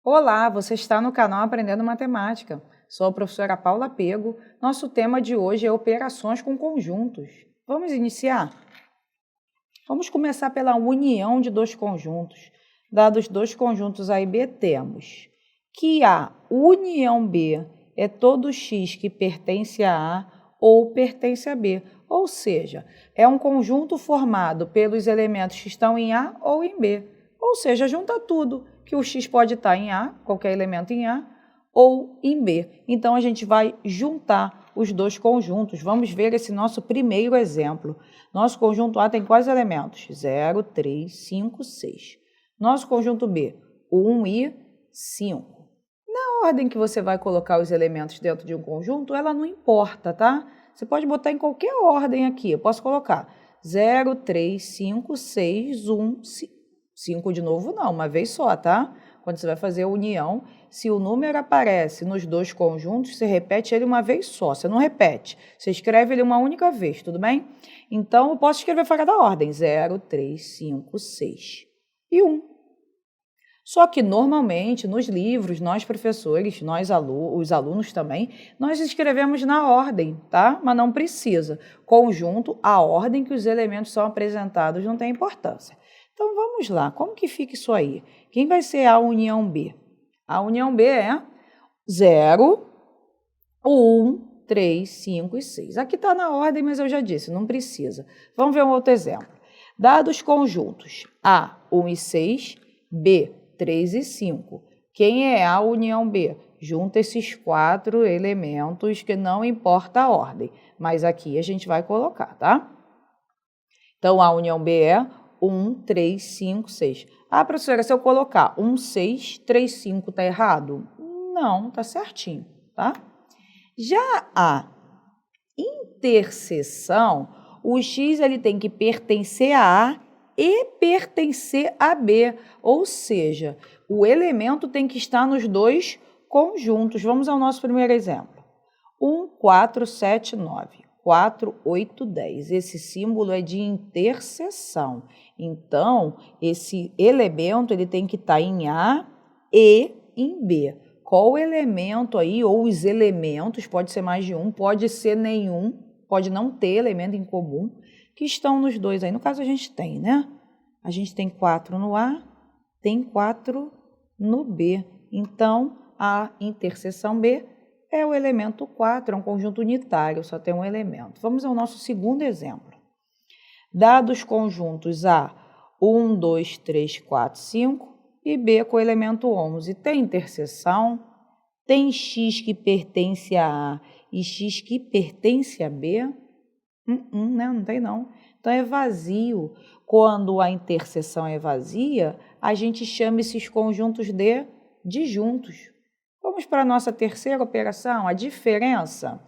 Olá, você está no canal Aprendendo Matemática. Sou a professora Paula Pego. Nosso tema de hoje é operações com conjuntos. Vamos iniciar? Vamos começar pela união de dois conjuntos. Dados dois conjuntos A e B, temos que a união B é todo x que pertence a A ou pertence a B. Ou seja, é um conjunto formado pelos elementos que estão em A ou em B. Ou seja, junta tudo, que o x pode estar em A, qualquer elemento em A, ou em B. Então, a gente vai juntar os dois conjuntos. Vamos ver esse nosso primeiro exemplo. Nosso conjunto A tem quais elementos? 0, 3, 5, 6. Nosso conjunto B, 1 e 5. Na ordem que você vai colocar os elementos dentro de um conjunto, ela não importa, tá? Você pode botar em qualquer ordem aqui. Eu posso colocar 0, 3, 5, 6, 1, 5. 5 de novo não, uma vez só, tá? Quando você vai fazer a união, se o número aparece nos dois conjuntos, você repete ele uma vez só, você não repete. Você escreve ele uma única vez, tudo bem? Então, eu posso escrever fora da ordem, 0, 3, 5, 6 e 1. Só que, normalmente, nos livros, nós professores, os alunos também, nós escrevemos na ordem, tá? Mas não precisa. Conjunto, a ordem que os elementos são apresentados não tem importância. Então, vamos lá. Como que fica isso aí? Quem vai ser a união B? A união B é 0, 1, 3, 5 e 6. Aqui está na ordem, mas eu já disse, não precisa. Vamos ver um outro exemplo. Dados conjuntos A, 1 e 6, B, 3 e 5. Quem é a união B? Junta esses 4 elementos que não importa a ordem, mas aqui a gente vai colocar, tá? Então, a união B é 1, 3, 5, 6. Ah, professora, se eu colocar 1, 6, 3, 5, está errado? Não, está certinho, tá? Já a interseção, o x ele tem que pertencer a A e pertencer a B, ou seja, o elemento tem que estar nos dois conjuntos. Vamos ao nosso primeiro exemplo. 1, 4, 7, 9. 4, 8, 10. Esse símbolo é de interseção. Então, esse elemento ele tem que estar em A e em B. Qual elemento aí, ou os elementos, pode ser mais de um, pode ser nenhum, pode não ter elemento em comum, que estão nos dois aí. No caso, a gente tem, né? A gente tem 4 no A, tem 4 no B. Então, a interseção B é o elemento 4, é um conjunto unitário, só tem um elemento. Vamos ao nosso segundo exemplo. Dados conjuntos A, 1, 2, 3, 4, 5 e B com o elemento 11. Tem interseção? Tem x que pertence a A e x que pertence a B? Né? Não tem não. Então, é vazio. Quando a interseção é vazia, a gente chama esses conjuntos de disjuntos. Vamos para a nossa terceira operação, a diferença.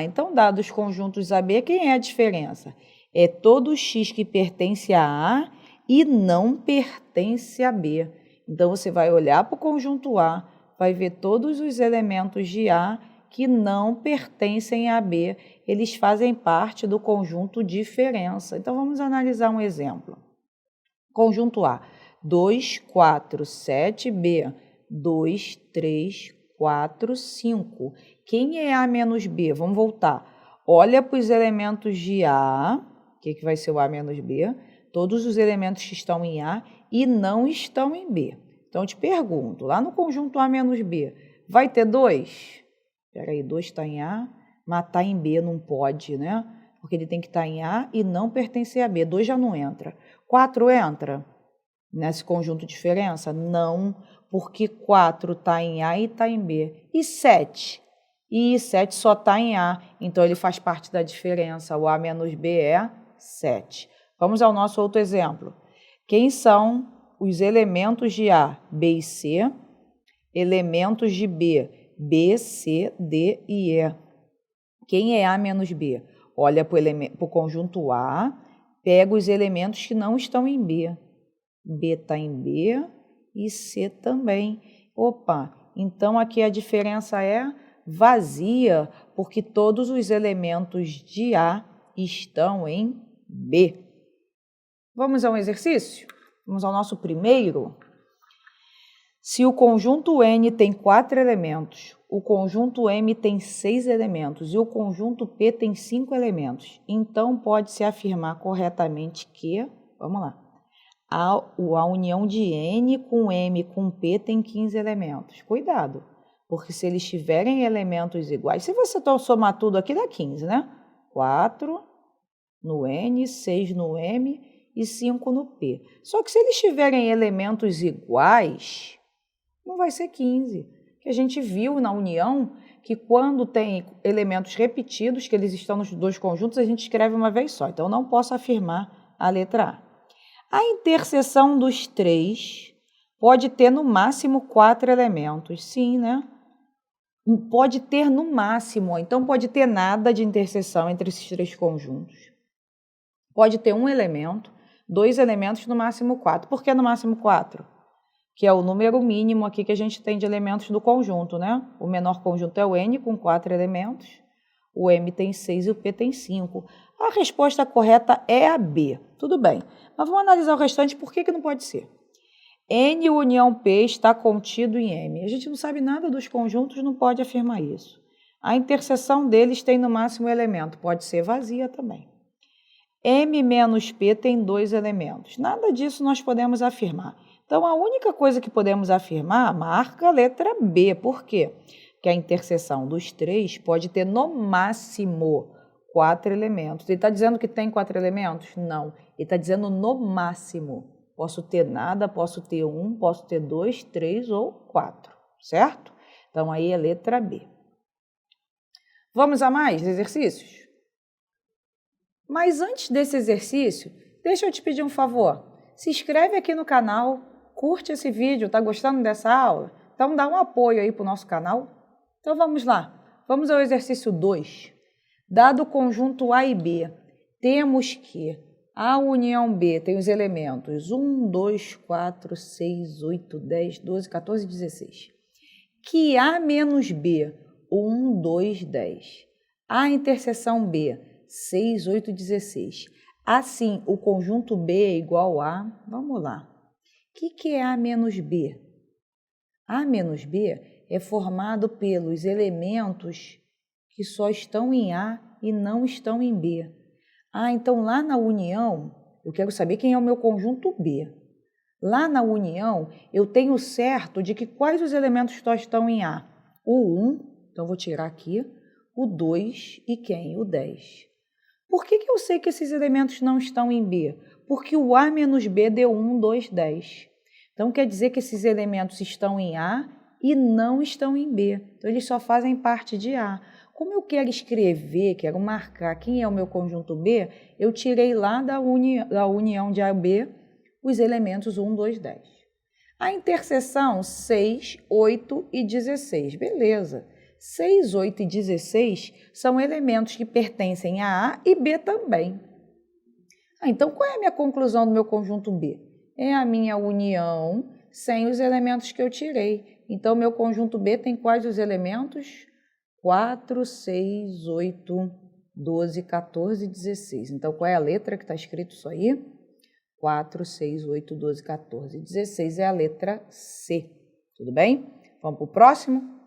Então, dados conjuntos AB, quem é a diferença? É todo x que pertence a A e não pertence a B. Então, você vai olhar para o conjunto A, vai ver todos os elementos de A que não pertencem a B. Eles fazem parte do conjunto diferença. Então, vamos analisar um exemplo. Conjunto A, 2, 4, 7, B. 2, 3, 4, 5. Quem é A menos B? Vamos voltar. Olha para os elementos de A, que vai ser o A menos B, todos os elementos que estão em A e não estão em B. Então, eu te pergunto, lá no conjunto A menos B, vai ter 2? Espera aí, 2 está em A, mas está em B, não pode, né? Porque ele tem que estar em A e não pertencer a B. 2 já não entra. 4 entra nesse conjunto de diferença? Não, porque 4 está em A e está em B. E 7? E 7 só está em A, então ele faz parte da diferença. O A menos B é 7. Vamos ao nosso outro exemplo. Quem são os elementos de A, B e C? Elementos de B, B, C, D e E. Quem é A menos B? Olha para o conjunto A, pega os elementos que não estão em B. B está em B e C também. Opa, então aqui a diferença é vazia, porque todos os elementos de A estão em B. Vamos a um exercício? Vamos ao nosso primeiro. Se o conjunto N tem 4 elementos, o conjunto M tem 6 elementos e o conjunto P tem 5 elementos, então pode-se afirmar corretamente que, vamos lá, a união de N com M com P tem 15 elementos. Cuidado, porque se eles tiverem elementos iguais, se você somar tudo aqui dá 15, né? 4 no N, 6 no M e 5 no P. Só que se eles tiverem elementos iguais, não vai ser 15. Que a gente viu na união que quando tem elementos repetidos, que eles estão nos dois conjuntos, a gente escreve uma vez só. Então, não posso afirmar a letra A. A interseção dos 3 pode ter no máximo 4 elementos. Sim, né? Pode ter no máximo, então pode ter nada de interseção entre esses 3 conjuntos. Pode ter um elemento, 2 elementos, no máximo 4. Por que no máximo 4? Que é o número mínimo aqui que a gente tem de elementos do conjunto, né? O menor conjunto é o N, com 4 elementos. O M tem 6 e o P tem 5. A resposta correta é a B. Tudo bem. Mas vamos analisar o restante. Por que não pode ser? N união P está contido em M. A gente não sabe nada dos conjuntos, não pode afirmar isso. A interseção deles tem no máximo elemento. Pode ser vazia também. M menos P tem 2 elementos. Nada disso nós podemos afirmar. Então, a única coisa que podemos afirmar, marca a letra B. Por quê? Porque a interseção dos 3 pode ter no máximo 4 elementos. Ele está dizendo que tem 4 elementos? Não. Ele está dizendo no máximo. Posso ter nada, posso ter 1, posso ter 2, 3 ou 4, certo? Então, aí é letra B. Vamos a mais exercícios? Mas antes desse exercício, deixa eu te pedir um favor. Se inscreve aqui no canal, curte esse vídeo, tá gostando dessa aula? Então dá um apoio aí para o nosso canal. Então vamos lá, vamos ao exercício 2. Dado o conjunto A e B, temos que a união B tem os elementos 1, 2, 4, 6, 8, 10, 12, 14 e 16. Que A menos B, 1, 2, 10. A interseção B, 6, 8, 16. Assim, o conjunto B é igual a... Vamos lá. O que é A menos B? A menos B é formado pelos elementos que só estão em A e não estão em B. Então lá na união, eu quero saber quem é o meu conjunto B. Lá na união, eu tenho certo de que quais os elementos só estão em A? O 1, então vou tirar aqui, o 2 e quem? O 10. Por que eu sei que esses elementos não estão em B? Porque o A menos B deu 1, 2, 10. Então, quer dizer que esses elementos estão em A e não estão em B. Então, eles só fazem parte de A. Como eu quero escrever, quero marcar quem é o meu conjunto B, eu tirei lá da união de A e B os elementos 1, 2, 10. A interseção 6, 8 e 16. Beleza. 6, 8 e 16 são elementos que pertencem a A e B também. Então, qual é a minha conclusão do meu conjunto B? É a minha união sem os elementos que eu tirei. Então, meu conjunto B tem quais os elementos? 4, 6, 8, 12, 14 e 16. Então, qual é a letra que está escrito isso aí? 4, 6, 8, 12, 14 e 16 é a letra C. Tudo bem? Vamos para o próximo?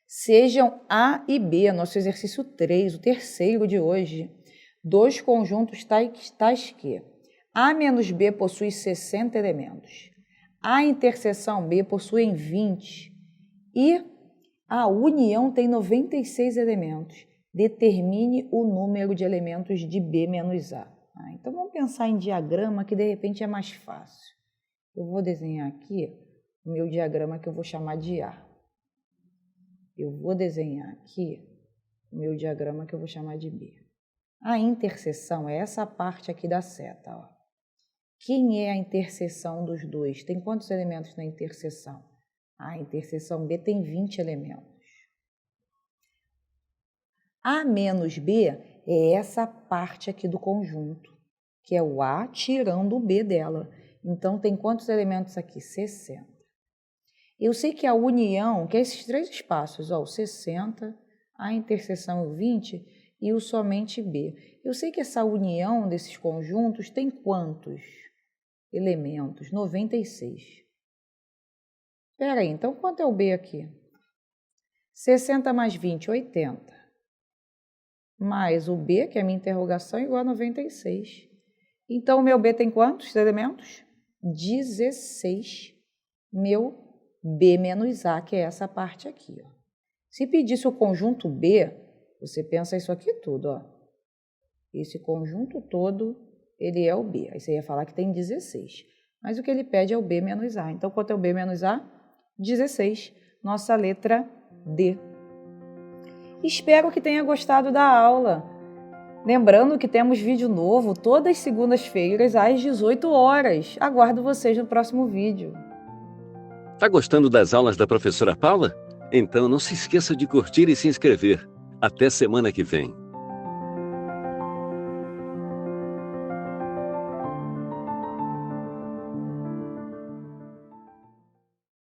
Sejam A e B, nosso exercício 3, o terceiro de hoje. Dois conjuntos tais que A menos B possui 60 elementos. A interseção B possui 20 e a união tem 96 elementos. Determine o número de elementos de B menos A. Então, vamos pensar em diagrama que, de repente, é mais fácil. Eu vou desenhar aqui o meu diagrama que eu vou chamar de A. Eu vou desenhar aqui o meu diagrama que eu vou chamar de B. A interseção é essa parte aqui da seta. Ó. Quem é a interseção dos dois? Tem quantos elementos na interseção? A interseção B tem 20 elementos. A menos B é essa parte aqui do conjunto, que é o A tirando o B dela. Então, tem quantos elementos aqui? 60. Eu sei que a união, que é esses 3 espaços, ó, o 60, a interseção o 20 e o somente B. Eu sei que essa união desses conjuntos tem quantos elementos? 96. Espera aí, então quanto é o B aqui? 60 mais 20, 80. Mais o B, que é a minha interrogação, igual a 96. Então, o meu B tem quantos elementos? 16. Meu B menos A, que é essa parte aqui. Ó. Se pedisse o conjunto B, você pensa isso aqui tudo. Ó. Esse conjunto todo, ele é o B. Aí você ia falar que tem 16. Mas o que ele pede é o B menos A. Então, quanto é o B menos A? 16. Nossa letra D. Espero que tenha gostado da aula. Lembrando que temos vídeo novo todas as segundas-feiras às 18 horas. Aguardo vocês no próximo vídeo. Tá gostando das aulas da professora Paula? Então não se esqueça de curtir e se inscrever. Até semana que vem.